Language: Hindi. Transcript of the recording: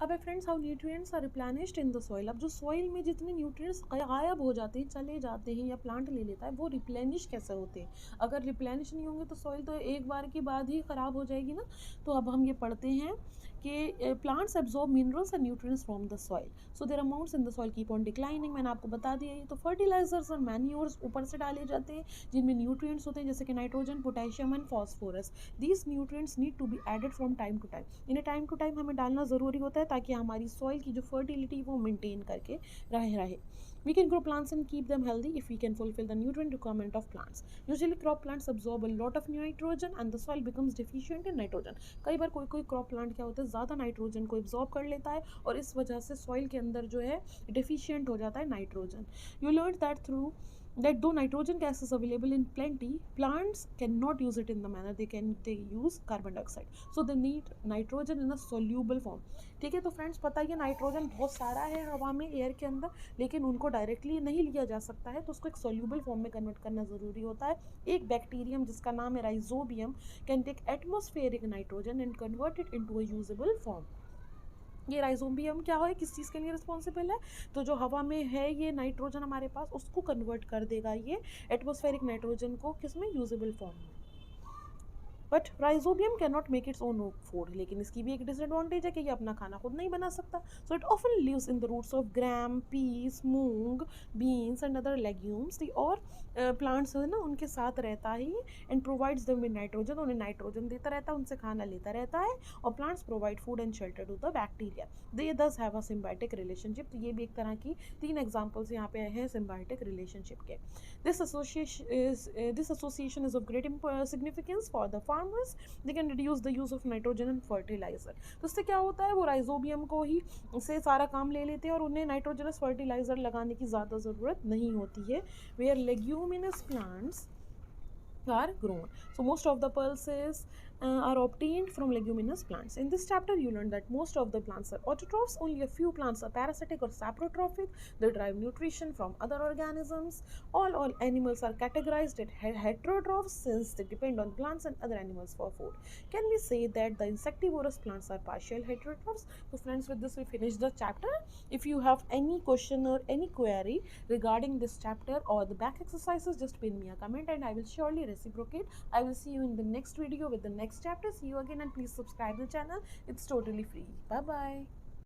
अब friends, how nutrients are replenished in the soil. अब जो सॉइल में जितने न्यूट्रिएंट्स गायब हो जाते हैं, चले जाते हैं या प्लांट ले लेता है, वो रिप्लेनिश कैसे होते हैं। अगर रिप्लेनिश नहीं होंगे तो सॉइल तो एक बार के बाद ही ख़राब हो जाएगी ना। तो अब हम ये पढ़ते हैं कि plants absorb minerals and nutrients from the soil, so their amounts in the soil keep on declining. मैंने आपको बता दिया ये। तो फर्टिलाइजर्स और मैन्योर्स ऊपर से डाले जाते हैं जिनमें न्यूट्रिएंट्स होते हैं, जैसे कि nitrogen, potassium and phosphorus. These nutrients need to be added from time to time. इन्हें टाइम टू टाइम हमें डालना ज़रूरी होता है ताकि हमारी सॉइल की जो फर्टिलिटी वो मेंटेन करके रहे। We can grow plants and keep them healthy if we can fulfill the nutrient requirement of plants. Usually crop plants absorb a lot of nitrogen and the soil becomes deficient in nitrogen. कई बार कोई कोई क्रॉप प्लांट क्या होता है, ज़्यादा नाइट्रोजन को एब्जॉर्ब कर लेता है और इस वजह से सॉइल के अंदर जो है डिफिशियंट हो जाता है nitrogen. You learn that through that though nitrogen gas is available in plenty, plants cannot use it in the manner they use carbon dioxide, so they need nitrogen in a soluble form। ठीक है, तो फ्रेंड्स पता है नाइट्रोजन बहुत सारा है हवा में, एयर के अंदर, लेकिन उनको डायरेक्टली नहीं लिया जा सकता है, तो उसको एक सोल्यूबल फॉर्म में कन्वर्ट करना ज़रूरी होता है। एक बैक्टीरियम जिसका नाम है rhizobium can take atmospheric nitrogen and convert it into a usable form. ये राइजोबियम क्या है, किस चीज़ के लिए रिस्पॉन्सिबल है, तो जो हवा में है ये नाइट्रोजन हमारे पास, उसको कन्वर्ट कर देगा ये एटमॉस्फेरिक नाइट्रोजन को किसमें, यूजेबल फॉर्म में। But rhizobium can not make its own food, लेकिन इसकी भी एक डिसएडवांटेज है कि ये अपना खाना खुद नहीं बना सकता। So it often lives in the roots of gram, peas, moong, beans and other legumes. और प्लांट्स है ना, उनके साथ रहता है and provides them with nitrogen, उन्हें नाइट्रोजन देता रहता है, उनसे खाना लेता रहता है। और plants provide food and shelter to the bacteria, they thus have a symbiotic relationship. तो ये भी एक तरह की 3 एग्जाम्पल्स यहाँ पे हैं सिम्बायोटिक रिलेशनशिप के। This association is of great significance for the farmers. They can reduce the use of nitrogen and fertilizer. तो इससे क्या होता है, वो राइजोबियम को ही से सारा काम ले लेते हैं और उन्हें नाइट्रोजनस फर्टिलाइजर लगाने की ज़्यादा ज़रूरत नहीं होती है। Where leguminous plants are grown. So most of the pulses are obtained from leguminous plants. In this chapter you learn that most of the plants are autotrophs, only a few plants are parasitic or saprotrophic. They derive nutrition from other organisms. All animals are categorized as heterotrophs since they depend on plants and other animals for food. Can we say that the insectivorous plants are partial heterotrophs? So friends, with this we finish the chapter. If you have any question or any query regarding this chapter or the back exercises, just pin me a comment and I will surely reciprocate. I will see you in the next video with the next chapter. See you again and please subscribe the channel. It's totally free. Bye bye.